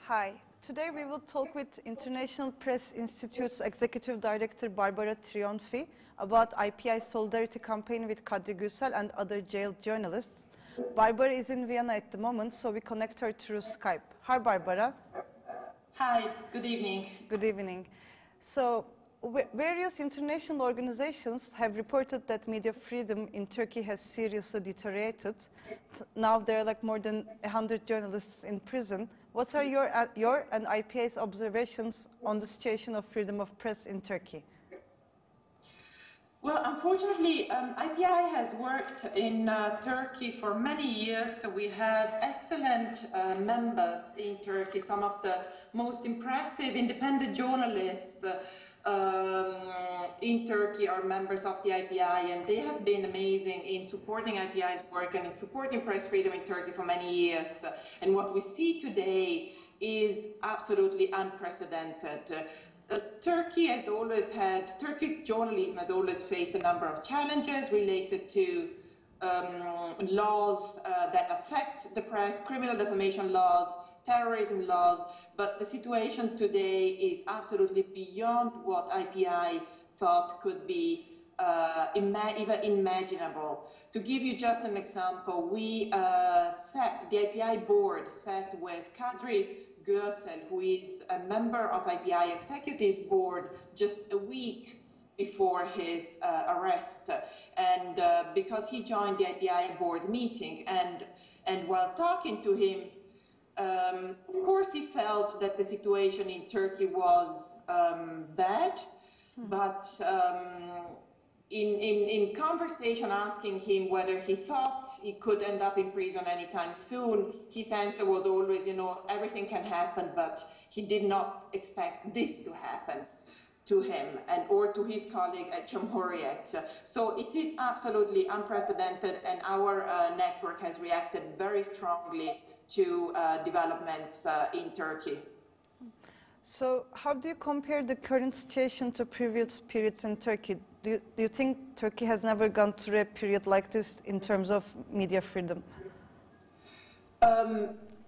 Hi. Today we will talk with International Press Institute's Executive Director Barbara Trionfi about IPI solidarity campaign with Kadri Gursel and other jailed journalists. Barbara is in Vienna at the moment, so we connect her through Skype. Hi, Barbara. Hi, good evening. Good evening. So, various international organizations have reported that media freedom in Turkey has seriously deteriorated. Now there are like more than 100 journalists in prison. What are your and IPI's observations on the situation of freedom of press in Turkey? Well, unfortunately, IPI has worked in Turkey for many years. So we have excellent members in Turkey, some of the most impressive independent journalists in Turkey are members of the IPI, and they have been amazing in supporting IPI's work and in supporting press freedom in Turkey for many years. And what we see today is absolutely unprecedented. Turkey's journalism has always faced a number of challenges related to laws that affect the press, criminal defamation laws, terrorism laws, but the situation today is absolutely beyond what IPI thought could be even imaginable. To give you just an example, the IPI board sat with Kadri Gursel, who is a member of IPI executive board, just a week before his arrest, and because he joined the IPI board meeting, and while talking to him, of course he felt that the situation in Turkey was bad, but in conversation asking him whether he thought he could end up in prison anytime soon, his answer was always, you know, everything can happen, but he did not expect this to happen to him or to his colleague at Cumhuriyet. So it is absolutely unprecedented, and our network has reacted very strongly to developments in Turkey. So how do you compare the current situation to previous periods in Turkey? Do you think Turkey has never gone through a period like this in terms of media freedom?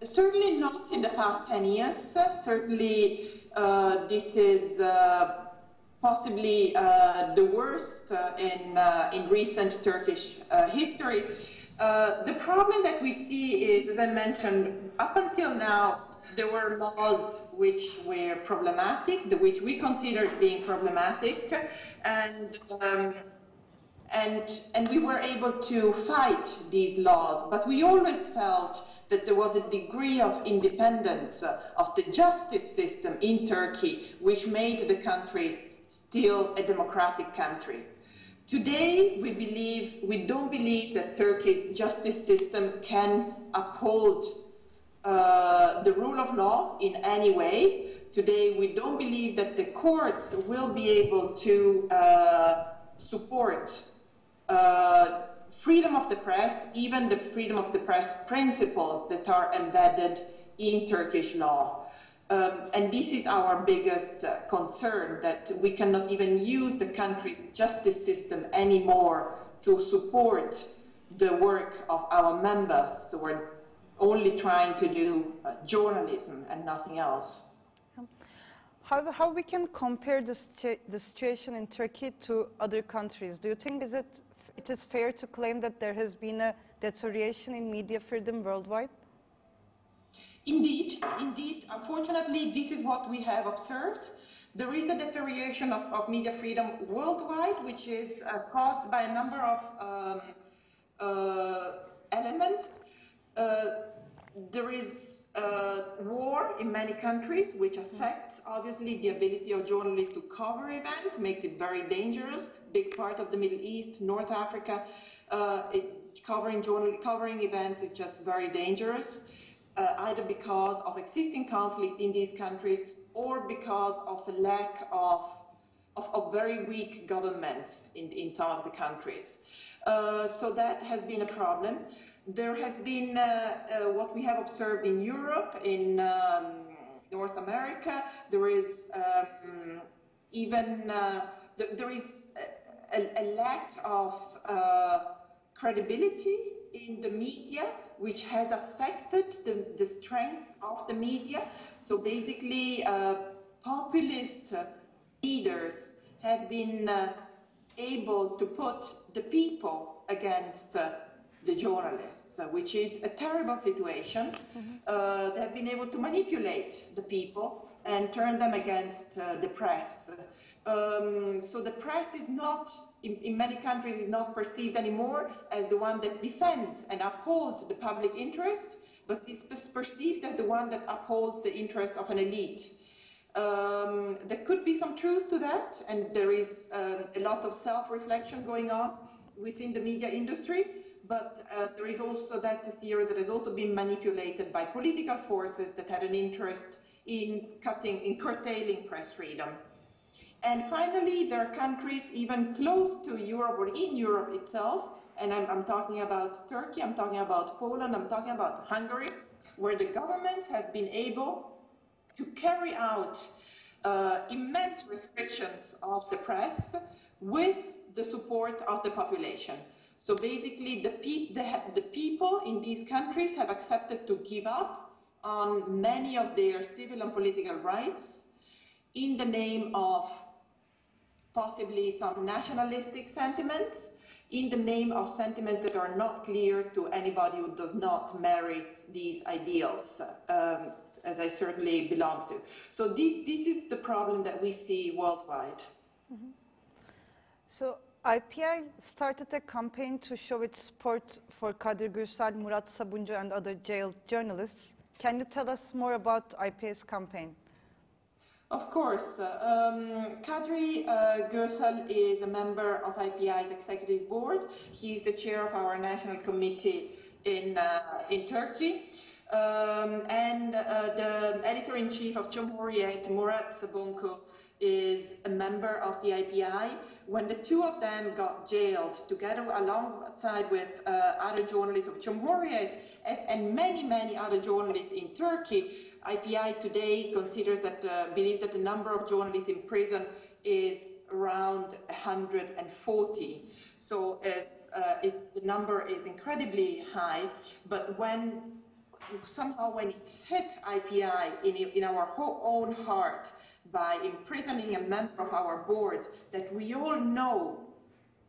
Certainly not in the past 10 years. Certainly this is possibly the worst in recent Turkish history. The problem that we see is, as I mentioned, up until now, there were laws which were problematic, which we considered being problematic, and we were able to fight these laws. But we always felt that there was a degree of independence of the justice system in Turkey, which made the country still a democratic country. Today, we don't believe that Turkey's justice system can uphold the rule of law in any way. Today, we don't believe that the courts will be able to support freedom of the press, even the freedom of the press principles that are embedded in Turkish law. And this is our biggest concern, that we cannot even use the country's justice system anymore to support the work of our members. So we're only trying to do journalism and nothing else. How we can compare the situation in Turkey to other countries? Do you think it is fair to claim that there has been a deterioration in media freedom worldwide? Indeed. Unfortunately, this is what we have observed. There is a deterioration of media freedom worldwide, which is caused by a number of elements. There is war in many countries, which affects, obviously, the ability of journalists to cover events, makes it very dangerous. Big part of the Middle East, North Africa, covering events is just very dangerous, either because of existing conflict in these countries or because of a lack of very weak governments in some of the countries. So that has been a problem. There has been what we have observed in Europe, in North America. There is there is a lack of credibility in the media, which has affected the strength of the media. So basically, populist leaders have been able to put the people against the journalists, which is a terrible situation. They have been able to manipulate the people and turn them against the press. So the press is not, in many countries, is not perceived anymore as the one that defends and upholds the public interest, but is perceived as the one that upholds the interests of an elite. There could be some truth to that, and there is a lot of self-reflection going on within the media industry, but there is also, that's a theory that has also been manipulated by political forces that had an interest in curtailing press freedom. And finally, there are countries even close to Europe or in Europe itself, and I'm talking about Turkey, I'm talking about Poland, I'm talking about Hungary, where the governments have been able to carry out immense restrictions of the press with the support of the population. So basically, the people in these countries have accepted to give up on many of their civil and political rights in the name of possibly some nationalistic sentiments, in the name of sentiments that are not clear to anybody who does not marry these ideals, as I certainly belong to. So this is the problem that we see worldwide. Mm-hmm. So IPI started a campaign to show its support for Kadri Gursel, Murat Sabuncu, and other jailed journalists. Can you tell us more about IPI's campaign? Of course. Kadri Gursel is a member of IPI's executive board. He is the chair of our national committee in Turkey. And the editor-in-chief of Cumhuriyet, Murat Sabuncu, is a member of the IPI. When the two of them got jailed together alongside with other journalists of Cumhuriyet and many, many other journalists in Turkey, IPI today considers that, believes that the number of journalists in prison is around 140. So the number is incredibly high, but somehow when it hit IPI in our own heart by imprisoning a member of our board that we all know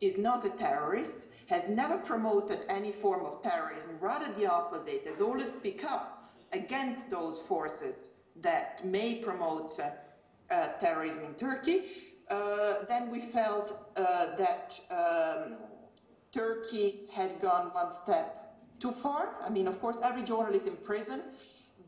is not a terrorist, has never promoted any form of terrorism, rather the opposite, has always picked up against those forces that may promote terrorism in Turkey, then we felt that Turkey had gone one step too far. I mean, of course, every journalist in prison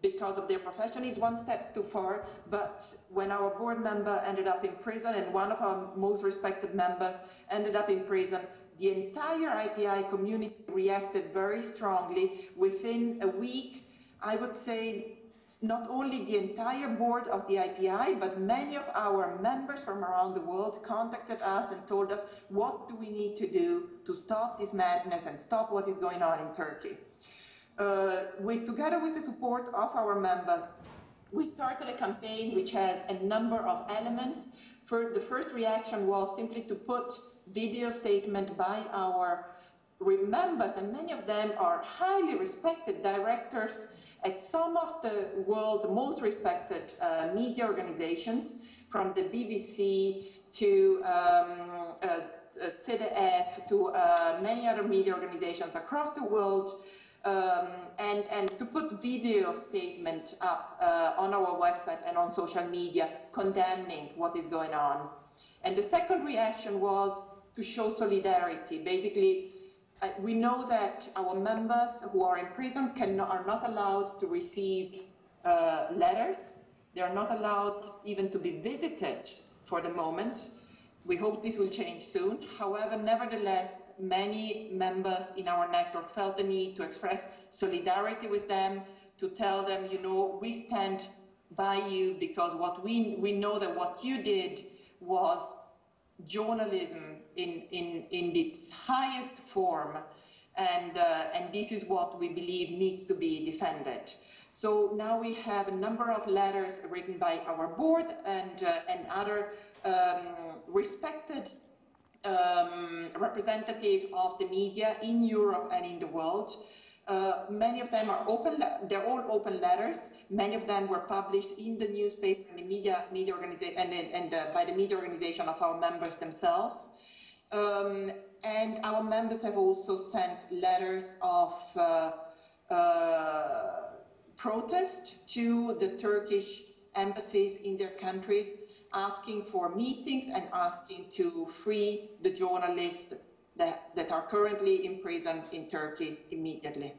because of their profession is one step too far, but when our board member ended up in prison and one of our most respected members ended up in prison, the entire IPI community reacted very strongly. Within a week, I would say not only the entire board of the IPI, but many of our members from around the world contacted us and told us, what do we need to do to stop this madness and stop what is going on in Turkey? Together with the support of our members, we started a campaign which has a number of elements. The first reaction was simply to put video statement by our members, and many of them are highly respected directors at some of the world's most respected media organizations, from the BBC to CDF to many other media organizations across the world, and to put video statement up on our website and on social media condemning what is going on. And the second reaction was to show solidarity. Basically, we know that our members who are in prison are not allowed to receive letters. They are not allowed even to be visited for the moment. We hope this will change soon. However, nevertheless, many members in our network felt the need to express solidarity with them, to tell them, you know, we stand by you because what we know that what you did was journalism in its highest form, and this is what we believe needs to be defended. So now we have a number of letters written by our board and other respected representative of the media in Europe and in the world. Many of them are open, they're all open letters. Many of them were published in the newspaper and the media organization and by the media organization of our members themselves. And our members have also sent letters of protest to the Turkish embassies in their countries, asking for meetings and asking to free the journalists that are currently imprisoned in Turkey immediately.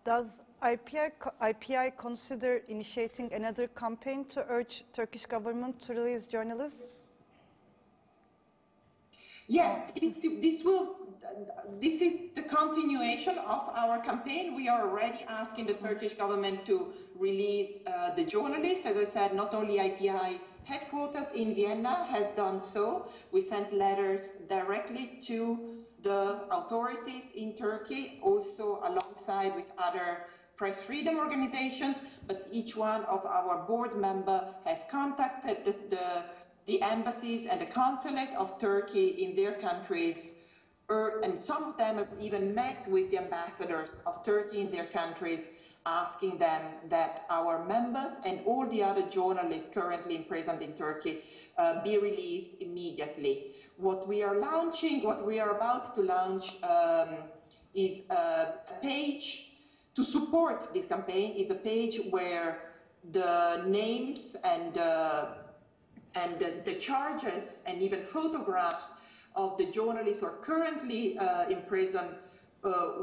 Does IPI consider initiating another campaign to urge Turkish government to release journalists? Yes, this is the continuation of our campaign. We are already asking the Turkish government to release the journalists. As I said, not only IPI headquarters in Vienna has done so. We sent letters directly to the authorities in Turkey, also alongside with other press freedom organizations, but each one of our board members has contacted the embassies and the consulate of Turkey in their countries, and some of them have even met with the ambassadors of Turkey in their countries, asking them that our members and all the other journalists currently imprisoned in Turkey be released immediately. What we are about to launch is a page to support this campaign, is a page where the names and the charges and even photographs of the journalists who are currently in prison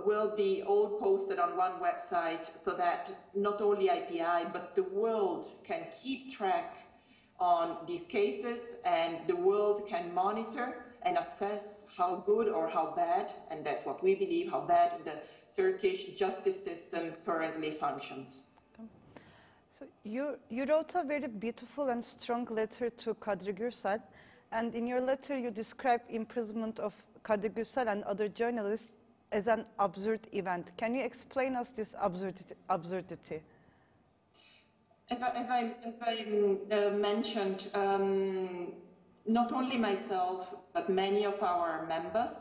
will be all posted on one website, so that not only IPI but the world can keep track on these cases, and the world can monitor and assess how good or how bad, and that's what we believe, how bad the Turkish justice system currently functions. So you wrote a very beautiful and strong letter to Kadri Gursel, and in your letter you describe imprisonment of Kadri Gursel and other journalists as an absurd event. Can you explain us this absurdity? As I mentioned, not only myself, but many of our members,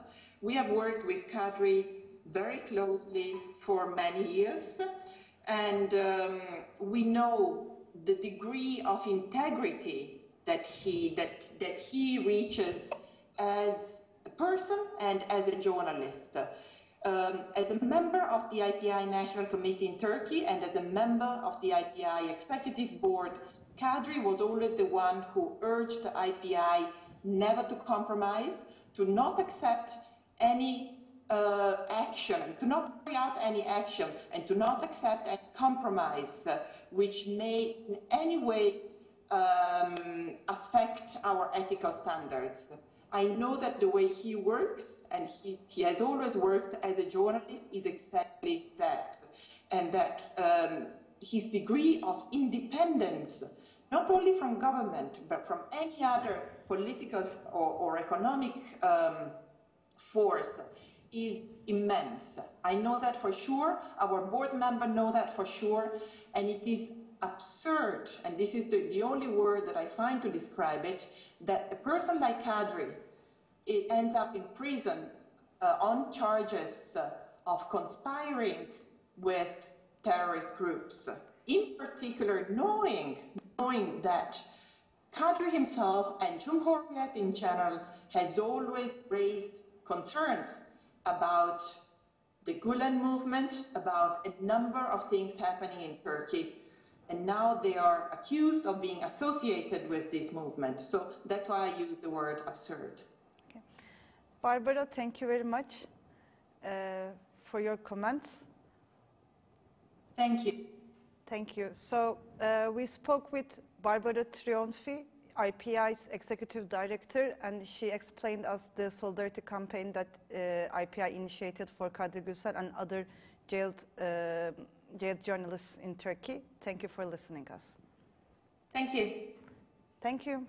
we have worked with Kadri very closely for many years, and we know the degree of integrity that he reaches as a person and as a journalist. As a member of the IPI National Committee in Turkey and as a member of the IPI Executive Board, Kadri was always the one who urged the IPI never to compromise, to not accept any action, to not carry out any action, and to not accept a compromise which may in any way affect our ethical standards. I know that the way he works, and he has always worked as a journalist, is exactly that. And that his degree of independence, not only from government, but from any other political or economic force, is immense. I know that for sure, our board members know that for sure, and it is absurd, and this is the only word that I find to describe it, that a person like Kadri ends up in prison on charges of conspiring with terrorist groups. In particular, knowing that Kadri himself and Cumhuriyet in general has always raised concerns about the Gulen movement, about a number of things happening in Turkey, and now they are accused of being associated with this movement. So that's why I use the word absurd. Okay. Barbara, thank you very much for your comments. Thank you. Thank you. So we spoke with Barbara Trionfi, IPI's executive director, and she explained us the solidarity campaign that IPI initiated for Kadri Gursel and other jailed journalists in Turkey. Thank you for listening to us. Thank you. Thank you.